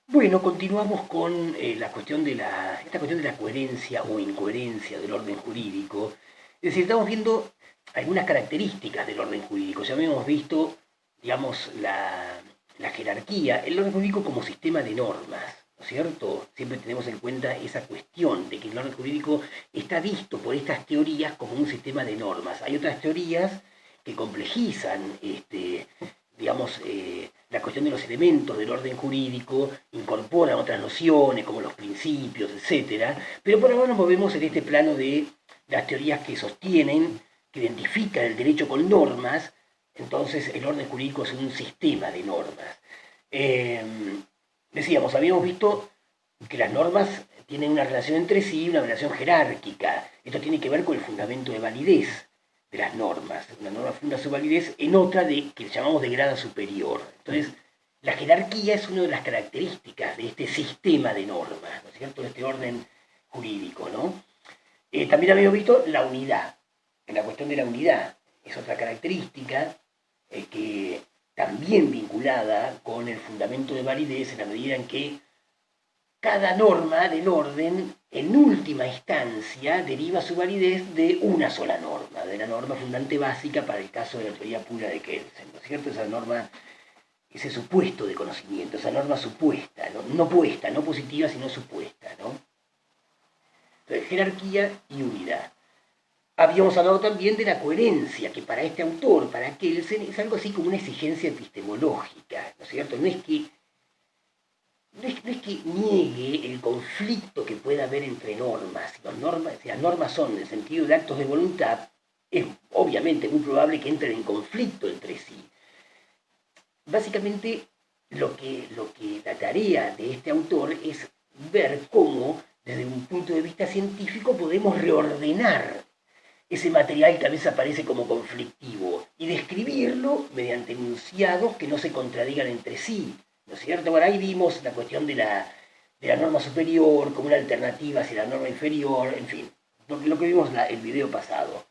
Bueno, continuamos con esta cuestión de la coherencia o incoherencia del orden jurídico. Es decir, estamos viendo algunas características del orden jurídico. Ya habíamos visto, digamos, la jerarquía, el orden jurídico como sistema de normas, ¿no es cierto? Siempre tenemos en cuenta esa cuestión de que el orden jurídico está visto por estas teorías como un sistema de normas. Hay otras teorías que complejizan digamos, la cuestión de los elementos del orden jurídico, incorporan otras nociones como los principios, etcétera, pero por ahora nos movemos en este plano de las teorías que sostienen, que identifican el derecho con normas, entonces el orden jurídico es un sistema de normas. Eh, Decíamos, habíamos visto que las normas tienen una relación entre sí, una relación jerárquica. Esto tiene que ver con el fundamento de validez de las normas. Una norma funda su validez en otra que llamamos de grado superior. Entonces, la jerarquía es una de las características de este sistema de normas, ¿no es cierto?, de este orden jurídico, ¿no? También habíamos visto la unidad. En la cuestión de la unidad es otra característica que también vinculada con el fundamento de validez en la medida en que cada norma del orden, en última instancia, deriva su validez de una sola norma, de la norma fundante básica para el caso de la teoría pura de Kelsen, ¿no es cierto? Esa norma, ese supuesto de conocimiento, esa norma supuesta, no puesta, no positiva, sino supuesta, ¿no? Entonces, jerarquía y unidad. Habíamos hablado también de la coherencia, que para este autor, para Kelsen, es algo así como una exigencia epistemológica, ¿no es cierto? No es que niegue el conflicto que pueda haber entre normas. Si las normas son en el sentido de actos de voluntad, es obviamente muy probable que entren en conflicto entre sí. Básicamente, lo que la tarea de este autor es ver cómo, desde un punto de vista científico, podemos reordenar ese material que a veces aparece como conflictivo y describirlo mediante enunciados que no se contradigan entre sí, ¿no es cierto? Bueno, ahí vimos la cuestión de la norma superior como una alternativa hacia la norma inferior, en fin, lo que vimos en el video pasado.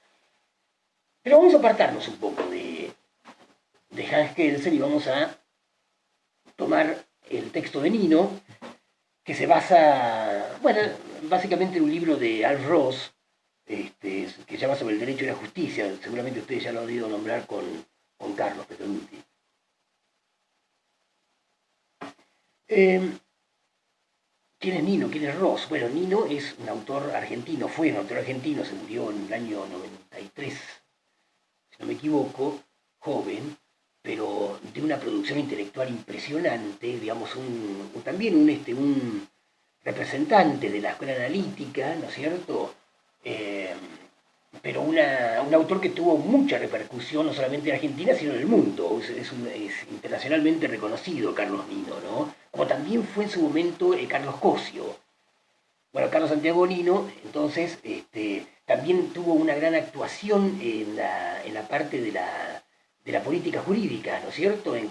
Pero vamos a apartarnos un poco de Hans Kelsen y vamos a tomar el texto de Nino, que se basa, bueno, básicamente en un libro de Alf Ross, que se llama Sobre el derecho y la justicia. Seguramente ustedes ya lo han oído nombrar con Carlos Petrucci. ¿Quién es Nino? ¿Quién es Ross? Bueno, Nino es un autor argentino, fue un autor argentino, se murió en el año 93, si no me equivoco, joven, pero de una producción intelectual impresionante, digamos, también un representante de la escuela analítica, ¿no es cierto? Eh, pero un autor que tuvo mucha repercusión no solamente en Argentina, sino en el mundo. Es internacionalmente reconocido Carlos Nino, ¿no? Como también fue en su momento Carlos Cosio. Bueno, Carlos Santiago Nino, entonces, también tuvo una gran actuación en la parte de la política jurídica, ¿no es cierto? En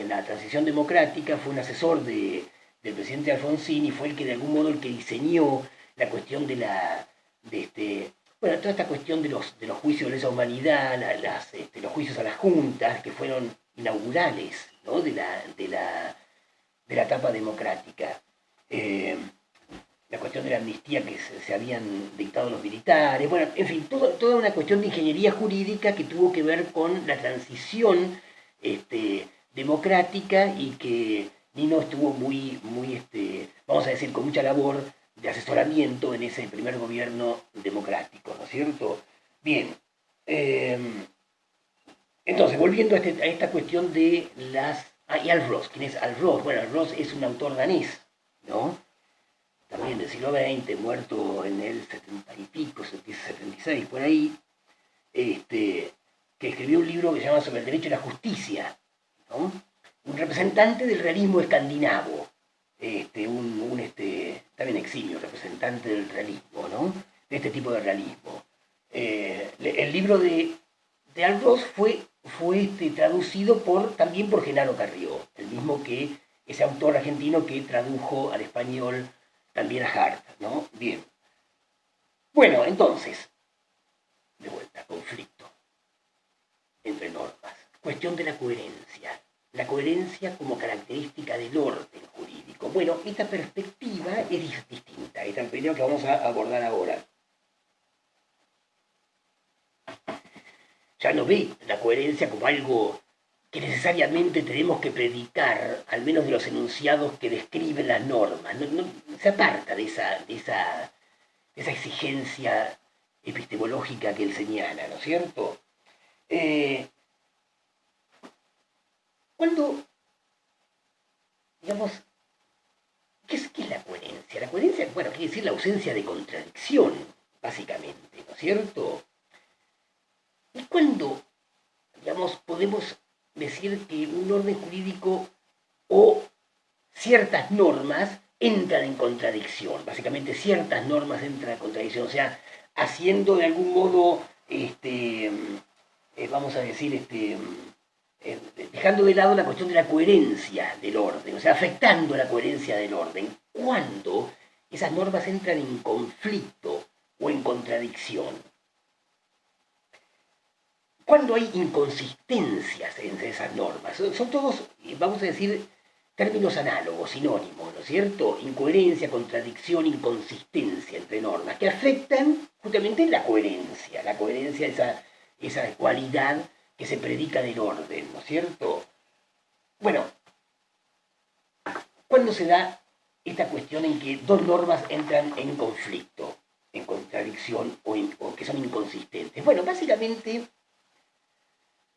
la transición democrática fue un asesor del presidente Alfonsín y fue el que de algún modo el que diseñó la cuestión bueno, toda esta cuestión de los juicios de lesa humanidad, los juicios a las juntas, que fueron inaugurales, ¿no?, de la etapa democrática. La cuestión de la amnistía que se habían dictado los militares, bueno, en fin, toda una cuestión de ingeniería jurídica que tuvo que ver con la transición democrática y que Nino estuvo vamos a decir, con mucha labor de asesoramiento en ese primer gobierno democrático, ¿no es cierto? Bien, entonces, volviendo a esta cuestión de las... Ah, y Alf Ross, ¿quién es Alf Ross? Bueno, Alf Ross es un autor danés, ¿no? También del siglo XX, muerto en el 70 y pico, 76, por ahí, que escribió un libro que se llama Sobre el derecho y la justicia, ¿no? Un representante del realismo escandinavo, también eximio representante del realismo, ¿no? De este tipo de realismo. El libro de Alf Ross fue traducido también por Genaro Carrió, el mismo que ese autor argentino que tradujo al español también a Hart, ¿no? Bien. Bueno, entonces, de vuelta, conflicto entre normas. Cuestión de la coherencia. La coherencia como característica del orden jurídico. Bueno, esta perspectiva es distinta, esta perspectiva que vamos a abordar ahora. Ya no ve la coherencia como algo que necesariamente tenemos que predicar, al menos de los enunciados que describen las normas. Se aparta de esa exigencia epistemológica que él señala, ¿no es cierto? Cuando, digamos, ¿qué es la coherencia? La coherencia, bueno, quiere decir la ausencia de contradicción, básicamente, ¿no es cierto? Y cuando, digamos, podemos decir que un orden jurídico o ciertas normas entran en contradicción, básicamente ciertas normas entran en contradicción, o sea, haciendo de algún modo, vamos a decir, dejando de lado la cuestión de la coherencia del orden, o sea, afectando la coherencia del orden, cuando esas normas entran en conflicto o en contradicción. Cuando hay inconsistencias entre esas normas, son todos, vamos a decir, términos análogos, sinónimos, ¿no es cierto? Incoherencia, contradicción, inconsistencia entre normas, que afectan justamente la coherencia, esa cualidad que se predica del orden, ¿no es cierto? Bueno, ¿cuándo se da esta cuestión en que dos normas entran en conflicto, en contradicción o que son inconsistentes? Bueno, básicamente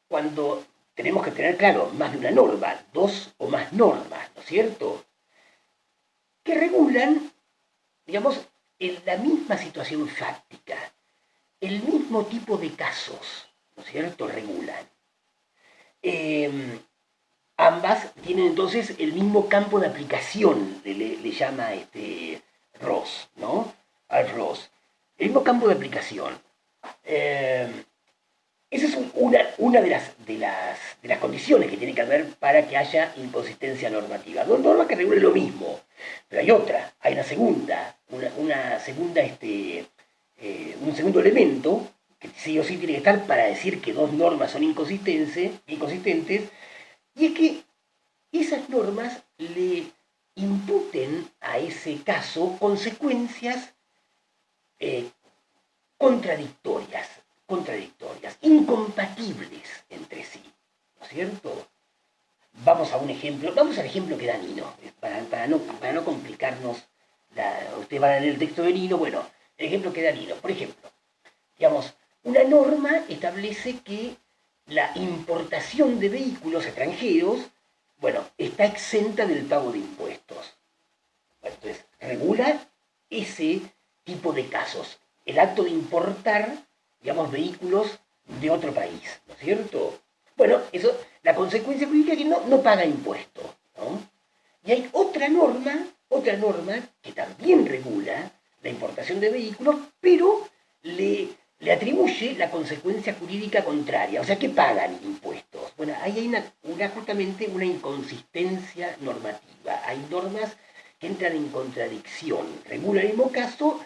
cuando tenemos que tener claro más de una norma, dos o más normas, ¿no es cierto? Que regulan, digamos, en la misma situación fáctica, el mismo tipo de casos, ¿no es cierto? Regulan. Ambas tienen entonces el mismo campo de aplicación, le llama Ross, ¿no? Al Ross. El mismo campo de aplicación. Esa es una de las condiciones que tiene que haber para que haya inconsistencia normativa. Dos normas que regulen lo mismo, pero hay otra, hay una segunda, un segundo elemento que sí o sí tiene que estar para decir que dos normas son inconsistentes, y es que esas normas le imputen a ese caso consecuencias contradictorias, incompatibles entre sí, ¿no es cierto? Vamos al ejemplo que da Nino, para no complicarnos, ustedes van a leer el texto de Nino, bueno, el ejemplo que da Nino, por ejemplo, digamos, una norma establece que la importación de vehículos extranjeros, bueno, está exenta del pago de impuestos. Bueno, entonces, regula ese tipo de casos, el acto de importar, digamos, vehículos de otro país, ¿no es cierto? Bueno, eso, la consecuencia jurídica es que no paga impuestos, ¿no? Y hay otra norma que también regula la importación de vehículos, pero le atribuye la consecuencia jurídica contraria, o sea que pagan impuestos. Bueno, ahí hay justamente una inconsistencia normativa, hay normas que entran en contradicción, regulan el mismo caso,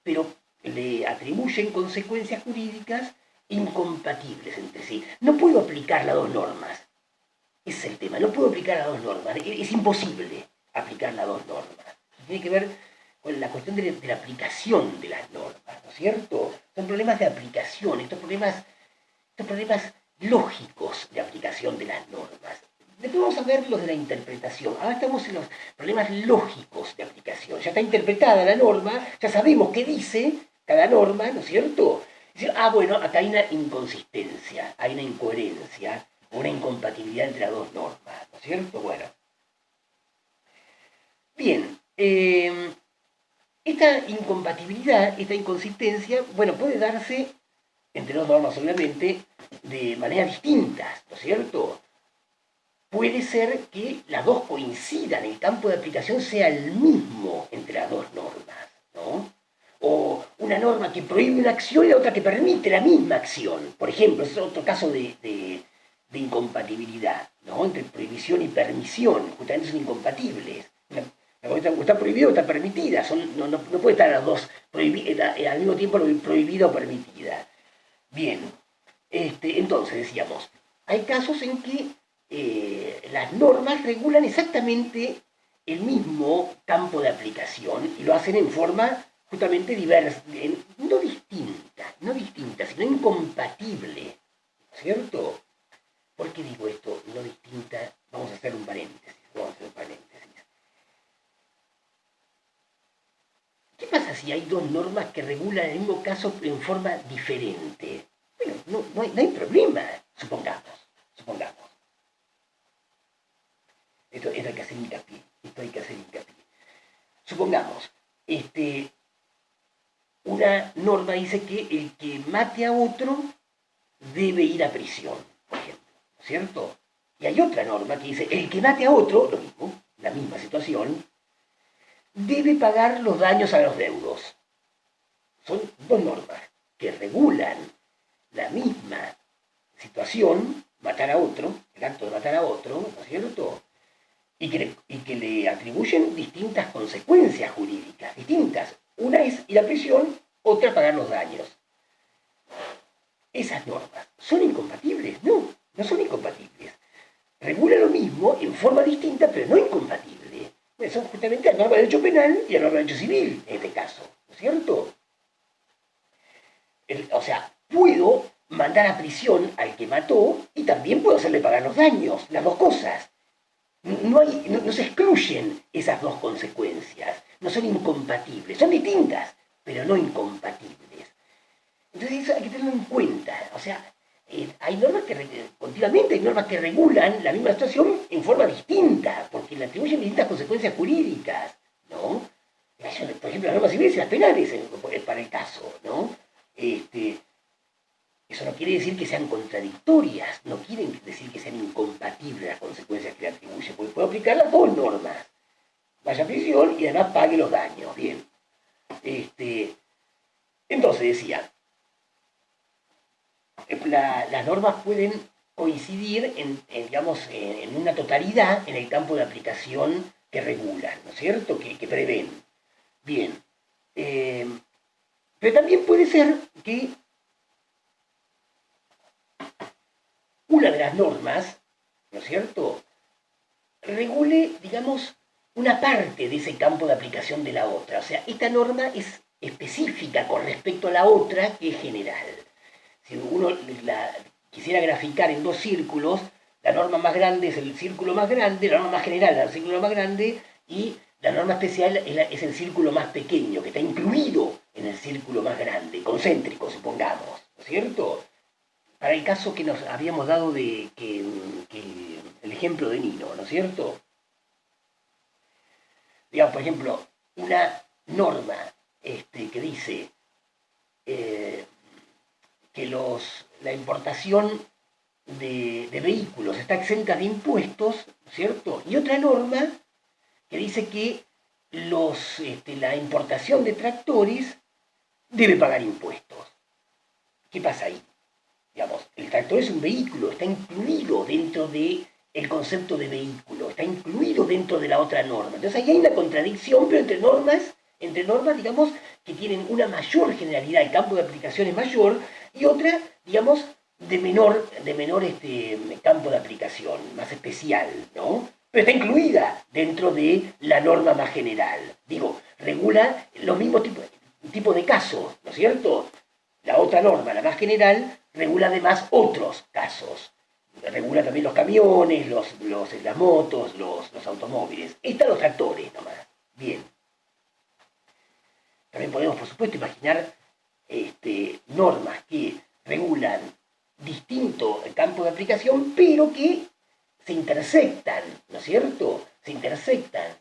pero le atribuyen consecuencias jurídicas incompatibles entre sí. No puedo aplicar las dos normas. Ese es el tema. No puedo aplicar las dos normas. Es imposible aplicar las dos normas. Tiene que ver con la cuestión de la aplicación de las normas, ¿no es cierto? Son problemas de aplicación, estos problemas lógicos de aplicación de las normas. Después vamos a ver los de la interpretación. Ahora estamos en los problemas lógicos de aplicación. Ya está interpretada la norma, ya sabemos qué dice cada norma, ¿no es cierto? Bueno, acá hay una inconsistencia, hay una incoherencia, una incompatibilidad entre las dos normas, ¿no es cierto? Bueno. Bien, esta incompatibilidad, esta inconsistencia, bueno, puede darse entre dos normas, obviamente, de maneras distintas, ¿no es cierto? Puede ser que las dos coincidan, el campo de aplicación sea el mismo entre las dos normas, ¿no? O una norma que prohíbe una acción y la otra que permite la misma acción. Por ejemplo, ese es otro caso de incompatibilidad, ¿no? Entre prohibición y permisión, justamente son incompatibles. Está prohibido o está permitida, no puede estar las dos al mismo tiempo prohibida o permitida. Bien, entonces decíamos, hay casos en que las normas regulan exactamente el mismo campo de aplicación y lo hacen en forma justamente diversa, no distinta, sino incompatible, ¿cierto? ¿Por qué digo esto? No distinta, vamos a hacer un paréntesis. ¿Qué pasa si hay dos normas que regulan el mismo caso en forma diferente? Bueno, no hay problema, supongamos. Esto hay que hacer hincapié, Supongamos, una norma dice que el que mate a otro debe ir a prisión, por ejemplo, ¿no es cierto? Y hay otra norma que dice, el que mate a otro, lo mismo, la misma situación, debe pagar los daños a los deudos. Son dos normas que regulan la misma situación, matar a otro, el acto de matar a otro, ¿no es cierto? Y que le atribuyen distintas consecuencias jurídicas, distintas. Una es ir a prisión, otra pagar los daños. Esas normas, ¿son incompatibles? No son incompatibles. Regula lo mismo en forma distinta, pero no incompatible. Pues son justamente la norma de derecho penal y la norma de derecho civil, en este caso, ¿no es cierto? O sea, puedo mandar a prisión al que mató y también puedo hacerle pagar los daños, las dos cosas. No se excluyen esas dos consecuencias, no son incompatibles, son distintas, pero no incompatibles. Entonces eso hay que tenerlo en cuenta, o sea, hay normas continuamente hay normas que regulan la misma situación en forma distinta, porque le atribuyen distintas consecuencias jurídicas, ¿no? Por ejemplo, las normas civiles y las penales para el caso, ¿no? Eso no quiere decir que sean contradictorias, no quiere decir que sean incompatibles las consecuencias que le atribuyen, porque puede aplicar las dos normas. Vaya a prisión y además pague los daños, bien. Entonces decía, las normas pueden coincidir en una totalidad en el campo de aplicación que regulan, ¿no es cierto? Que prevén. Bien. Pero también puede ser que una de las normas, ¿no es cierto?, regule, digamos, una parte de ese campo de aplicación de la otra. O sea, esta norma es específica con respecto a la otra que es general. Si uno la quisiera graficar en dos círculos, la norma más grande es el círculo más grande, la norma más general es el círculo más grande, y la norma especial es el círculo más pequeño, que está incluido en el círculo más grande, concéntrico, supongamos, ¿no es cierto? Para el caso que nos habíamos dado de que el ejemplo de Nino, ¿no es cierto? Digamos, por ejemplo, una norma que dice que la importación de vehículos está exenta de impuestos, ¿cierto? Y otra norma que dice que la importación de tractores debe pagar impuestos. ¿Qué pasa ahí? Digamos, el tractor es un vehículo, está incluido dentro del concepto de vehículo, está incluido dentro de la otra norma. Entonces ahí hay una contradicción, pero entre normas, digamos, que tienen una mayor generalidad, el campo de aplicación es mayor, y otra, digamos, de menor campo de aplicación, más especial, ¿no? Pero está incluida dentro de la norma más general. Digo, regula los mismos tipos de casos, ¿no es cierto? La otra norma, la más general, regula además otros casos. Regula también los camiones, las motos, los automóviles. Esta los tractores nomás. Bien. También podemos, por supuesto, imaginar normas que regulan distinto campo de aplicación, pero que se intersectan, ¿no es cierto? Se intersectan,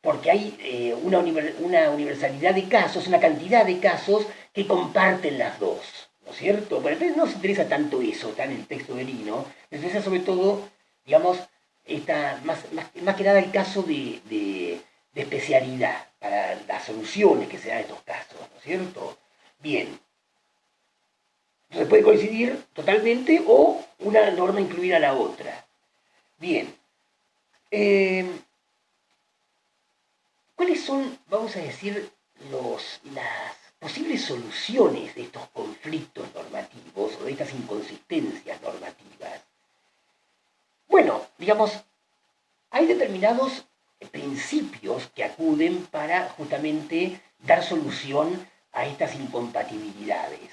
porque hay una universalidad de casos, una cantidad de casos que comparten las dos, ¿no es cierto? Bueno, entonces no se interesa tanto eso, está en el texto de Lino, nos interesa sobre todo, digamos, más que nada el caso de especialidad para las soluciones que se dan en estos casos, ¿no es cierto? Bien. Entonces puede coincidir totalmente o una norma incluir a la otra. Bien. ¿Cuáles son, vamos a decir, las posibles soluciones de estos conflictos normativos o de estas inconsistencias normativas? Bueno, digamos, hay determinados principios que acuden para justamente dar solución a estas incompatibilidades.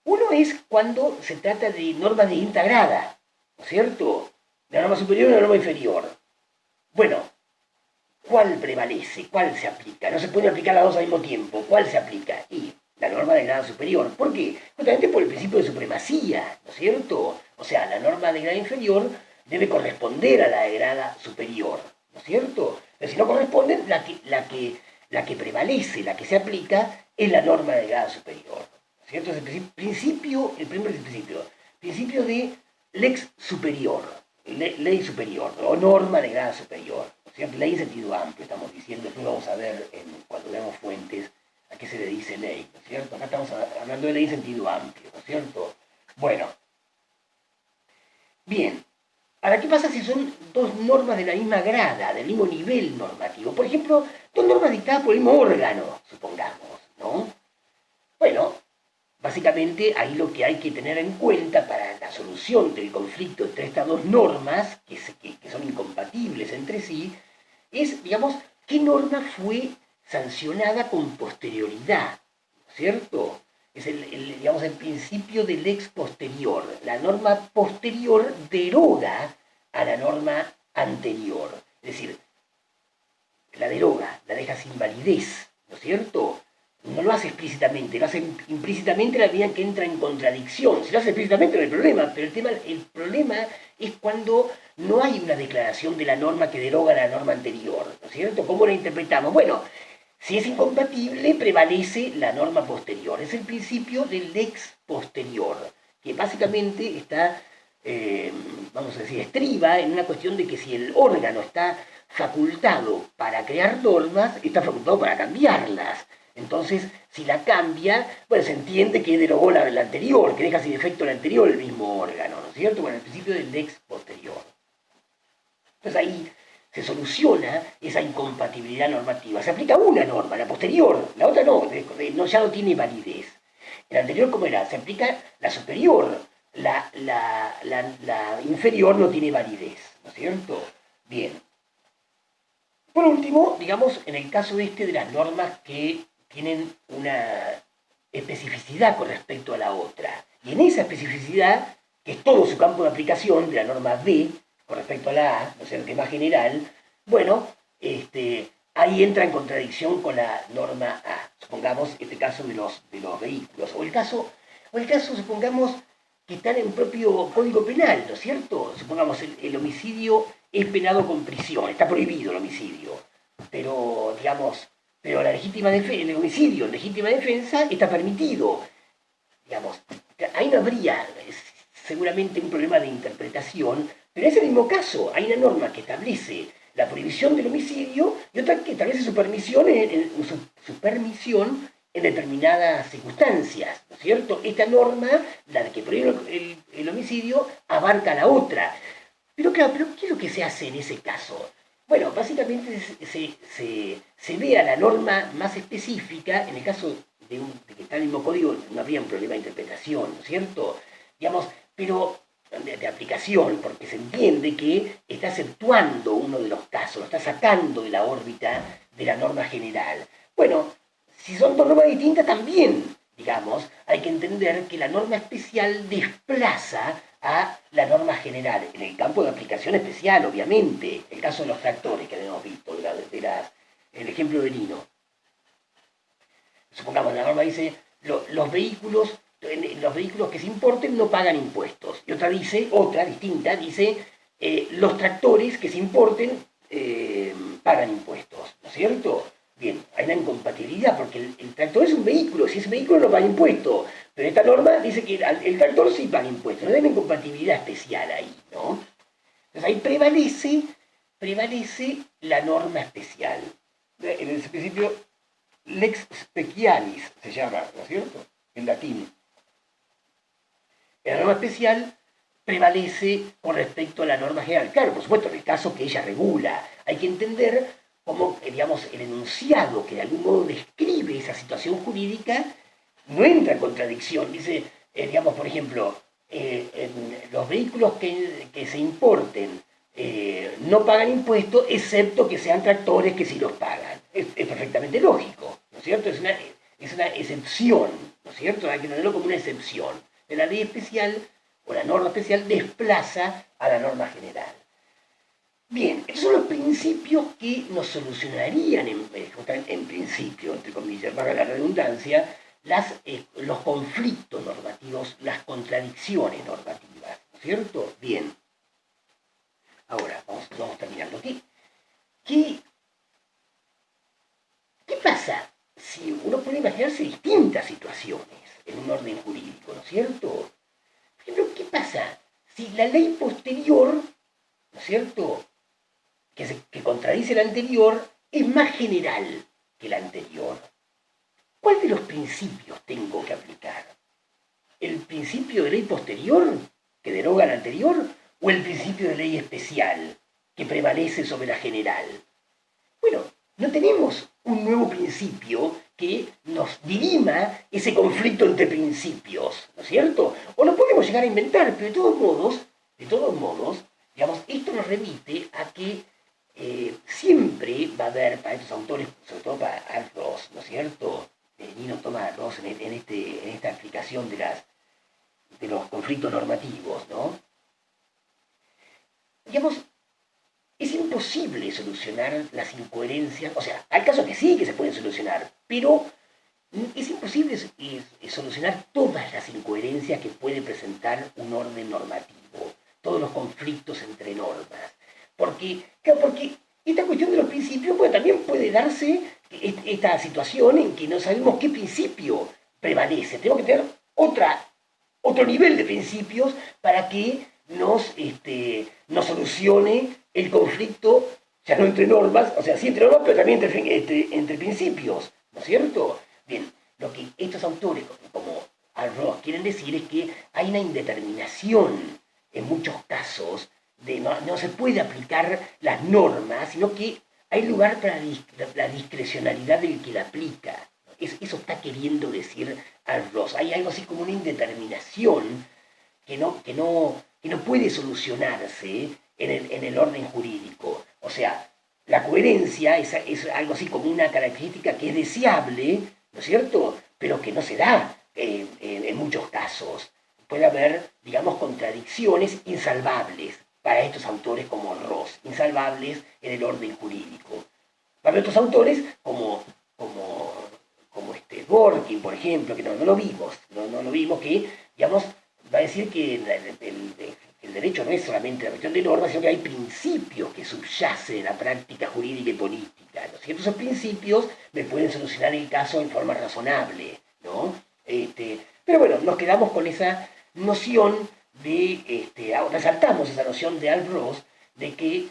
Uno es cuando se trata de normas de quinta grada, ¿no es cierto? La norma superior y la norma inferior. Bueno, ¿cuál prevalece? ¿Cuál se aplica? No se pueden aplicar las dos al mismo tiempo. ¿Cuál se aplica? Y la norma de grado superior. ¿Por qué? Justamente por el principio de supremacía, ¿no es cierto? O sea, la norma de grado inferior debe corresponder a la de grado superior, ¿no es cierto? Pero si no corresponden, la que prevalece, la que se aplica, es la norma de grado superior, ¿no es cierto? Es el principio, el primer principio de lex superior, ley superior, o norma de grado superior, ¿no es cierto? Ley en sentido amplio, estamos diciendo, después vamos a ver cuando veamos fuentes a qué se le dice ley, ¿no es cierto? Acá estamos hablando de ley en sentido amplio, ¿no es cierto? Bueno, bien. Ahora, ¿qué pasa si son dos normas de la misma grada, del mismo nivel normativo? Por ejemplo, dos normas dictadas por el mismo órgano, supongamos, ¿no? Bueno, básicamente ahí lo que hay que tener en cuenta para la solución del conflicto entre estas dos normas, que son incompatibles entre sí, es, digamos, qué norma fue sancionada con posterioridad, ¿cierto? Es digamos, el principio del ex posterior. La norma posterior deroga a la norma anterior. Es decir, la deroga, la deja sin validez, ¿no es cierto? No lo hace explícitamente, lo hace implícitamente la medida que entra en contradicción. Si lo hace explícitamente no hay problema, pero el problema es cuando no hay una declaración de la norma que deroga a la norma anterior, ¿no es cierto? ¿Cómo la interpretamos? Bueno, si es incompatible, prevalece la norma posterior. Es el principio del lex posterior, que básicamente está, vamos a decir, estriba en una cuestión de que si el órgano está facultado para crear normas, está facultado para cambiarlas. Entonces, si la cambia, bueno, se entiende que derogó la anterior, que deja sin efecto la anterior el mismo órgano, ¿no es cierto? Bueno, el principio del lex posterior. Entonces ahí se soluciona esa incompatibilidad normativa. Se aplica una norma, la posterior, la otra no, ya no tiene validez. El anterior, ¿cómo era? Se aplica la superior, la inferior no tiene validez, ¿no es cierto? Bien. Por último, digamos, en el caso este de las normas que tienen una especificidad con respecto a la otra, y en esa especificidad, que es todo su campo de aplicación de la norma B, con respecto a la A, o sea, el tema general, bueno, ahí entra en contradicción con la norma A. Supongamos este caso de los vehículos, o el caso, supongamos, que está en el propio Código Penal, ¿no es cierto? Supongamos el homicidio es penado con prisión, está prohibido el homicidio, pero, digamos, pero la legítima defensa, el homicidio en legítima defensa está permitido. Digamos, ahí no habría seguramente un problema de interpretación, pero es el mismo caso. Hay una norma que establece la prohibición del homicidio y otra que establece su permisión en determinadas circunstancias, ¿no es cierto? Esta norma, la que prohíbe el homicidio, abarca la otra. Pero claro, ¿qué es lo que se hace en ese caso? Bueno, básicamente se ve a la norma más específica, en el caso de que está en el mismo código, no habría un problema de interpretación, ¿no es cierto? Digamos, pero de aplicación, porque se entiende que está acentuando uno de los casos, lo está sacando de la órbita de la norma general. Bueno, si son dos normas distintas también, digamos, hay que entender que la norma especial desplaza a la norma general, en el campo de aplicación especial, obviamente, el caso de los tractores que habíamos visto, el ejemplo de Nino. Supongamos, la norma dice, los vehículos que se importen no pagan impuestos. Y otra distinta, dice, los tractores que se importen pagan impuestos, ¿no es cierto? Bien, hay una incompatibilidad, porque el tractor es un vehículo, si ese vehículo no paga impuestos, pero esta norma dice que el tractor sí paga impuestos, no hay una incompatibilidad especial ahí, ¿no? Entonces ahí prevalece la norma especial. En el principio, lex specialis se llama, ¿no es cierto? En latín. La norma especial prevalece con respecto a la norma general. Claro, por supuesto, en el caso que ella regula, hay que entender cómo, digamos, el enunciado que de algún modo describe esa situación jurídica no entra en contradicción. Dice, digamos, por ejemplo, los vehículos que se importen no pagan impuestos, excepto que sean tractores que sí los pagan. Es perfectamente lógico, ¿no es cierto? Es una excepción, ¿no es cierto? Hay que tenerlo como una excepción. De la ley especial o la norma especial desplaza a la norma general. Bien, estos son los principios que nos solucionarían, en principio, entre comillas, para la redundancia, los conflictos normativos, las contradicciones normativas, ¿no es cierto? Bien. Ahora, vamos terminando aquí. ¿Qué pasa si uno puede imaginarse distintas situaciones en un orden jurídico, ¿no es cierto? Por ejemplo, ¿qué pasa si la ley posterior, ¿no es cierto?, que contradice la anterior, es más general que la anterior? ¿Cuál de los principios tengo que aplicar? ¿El principio de ley posterior, que deroga la anterior, o el principio de ley especial, que prevalece sobre la general? Bueno, no tenemos un nuevo principio que nos dirima ese conflicto entre principios, ¿no es cierto? O lo podemos llegar a inventar, pero de todos modos, digamos, esto nos remite a que siempre va a haber para estos autores, sobre todo para Art Ross, ¿no es cierto? Nino toma Ross en esta explicación de los conflictos normativos, ¿no? Digamos, es imposible solucionar las incoherencias, o sea, hay casos que sí que se pueden solucionar, pero es imposible solucionar todas las incoherencias que puede presentar un orden normativo, todos los conflictos entre normas. Claro, porque esta cuestión de los principios también puede darse esta situación en que no sabemos qué principio prevalece. Tenemos que tener otro nivel de principios para que nos solucione el conflicto, ya no entre normas, o sea, sí entre normas, pero también entre principios, ¿no es cierto? Bien, lo que estos autores, como Al Ross, quieren decir es que hay una indeterminación en muchos casos, no se puede aplicar las normas, sino que hay lugar para la discrecionalidad del que la aplica. Eso está queriendo decir Al Ross. Hay algo así como una indeterminación que no puede solucionarse en el orden jurídico. O sea, la coherencia es algo así como una característica que es deseable, ¿no es cierto?, pero que no se da en muchos casos. Puede haber, digamos, contradicciones insalvables para estos autores como Ross, insalvables en el orden jurídico. Para otros autores como Dworkin, por ejemplo, que no lo vimos, no lo vimos, que, digamos, va a decir que el derecho no es solamente la cuestión de normas, sino que hay principios que subyacen en la práctica jurídica y política, ¿no es cierto? Esos principios me pueden solucionar el caso en forma razonable, ¿no? Pero bueno, nos quedamos con esa noción resaltamos esa noción de Al Ross de que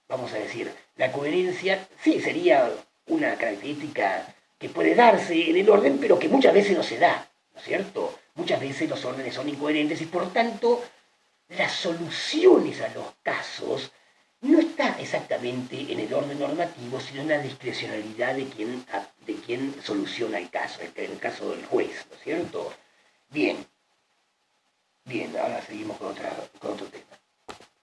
vamos a decir, la coherencia sí sería una característica que puede darse en el orden, pero que muchas veces no se da, ¿no es cierto? Muchas veces los órdenes son incoherentes y por tanto las soluciones a los casos no está exactamente en el orden normativo, sino en la discrecionalidad de quien soluciona el caso, en el caso del juez, ¿no es cierto? Bien, ahora seguimos con otro tema.